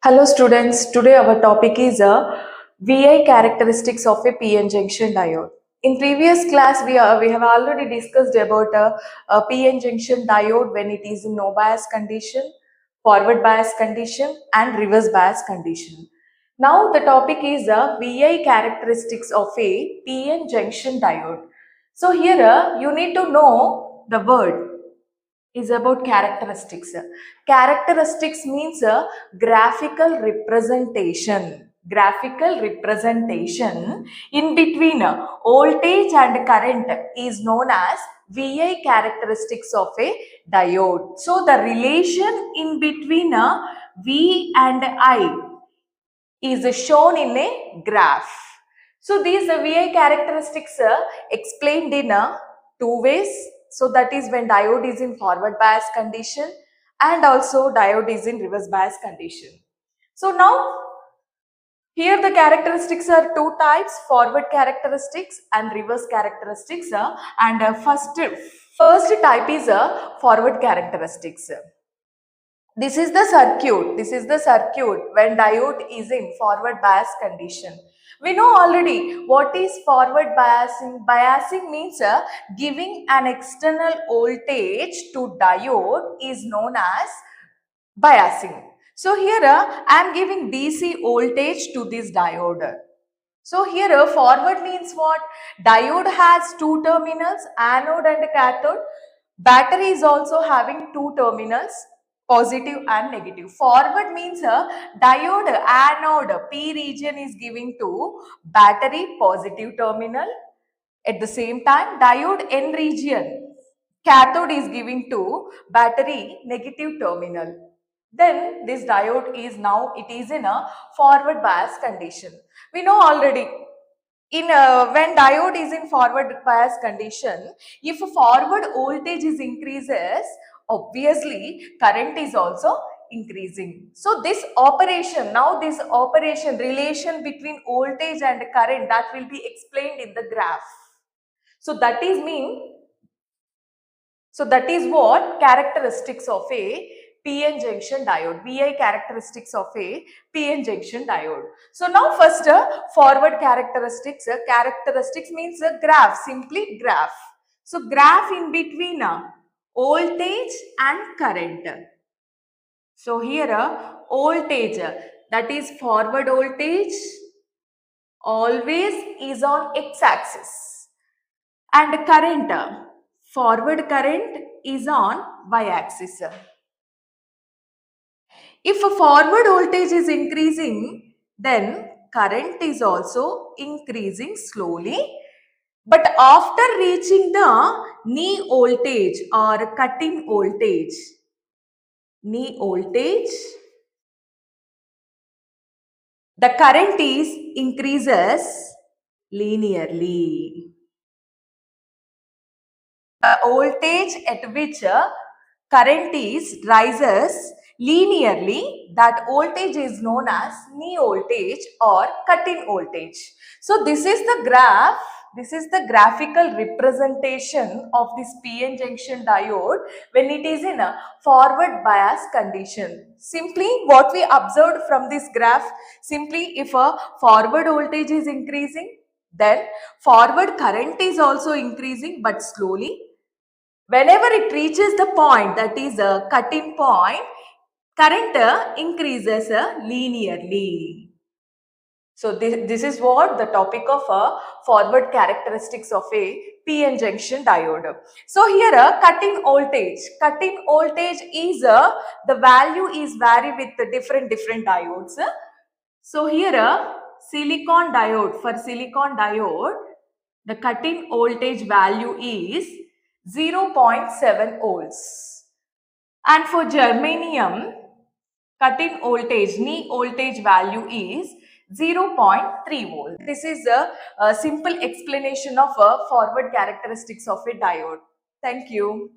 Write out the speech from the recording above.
Hello students, today our topic is VI characteristics of a PN junction diode. In previous class we have already discussed about a PN junction diode when it is in no bias condition, forward bias condition and reverse bias condition. Now the topic is VI characteristics of a PN junction diode. So here you need to know the word is about characteristics. Characteristics means a graphical representation. Graphical representation in between voltage and current is known as VI characteristics of a diode. So the relation in between V and I is shown in a graph. So these VI characteristics explained in two ways. So that is when diode is in forward bias condition and also diode is in reverse bias condition. So now here the characteristics are two types, forward characteristics and reverse characteristics. First type is forward characteristics. This is the circuit when diode is in forward bias condition. We know already what is forward biasing. Biasing means giving an external voltage to diode is known as biasing. So here I am giving DC voltage to this diode. So here forward means what? Diode has two terminals, anode and cathode. Battery is also having two terminals, positive and negative. Forward means diode anode P region is giving to battery positive terminal. At the same time, diode N region cathode is giving to battery negative terminal. Then this diode is now it is in a forward bias condition. We know already in when diode is in forward bias condition, if forward voltage is increases, obviously current is also increasing. So this operation relation between voltage and current, that will be explained in the graph. So that is what characteristics of a PN junction diode, VI characteristics of a PN junction diode. So now first forward characteristics. Characteristics means a graph, simply graph. So graph in between voltage and current. So here voltage, that is forward voltage always is on x-axis and current, forward current is on y-axis. If a forward voltage is increasing, then current is also increasing slowly. But after reaching the knee voltage or cut-in voltage, the current is increases linearly. The voltage at which current is rises linearly, that voltage is known as knee voltage or cut-in voltage. So this is the graph. This is the graphical representation of this PN junction diode when it is in a forward bias condition. Simply what we observed from this graph, simply if a forward voltage is increasing, then forward current is also increasing but slowly. Whenever it reaches the point, that is a cut-in point, current increases linearly. So this is what the topic of forward characteristics of a PN junction diode. So here cut-in voltage. Cut-in voltage is the value is vary with the different diodes. So here silicon diode, for silicon diode, the cut-in voltage value is 0.7 volts. And for germanium, cut-in voltage, knee voltage value is 0.3 volts. This is a simple explanation of forward characteristics of a diode. Thank you.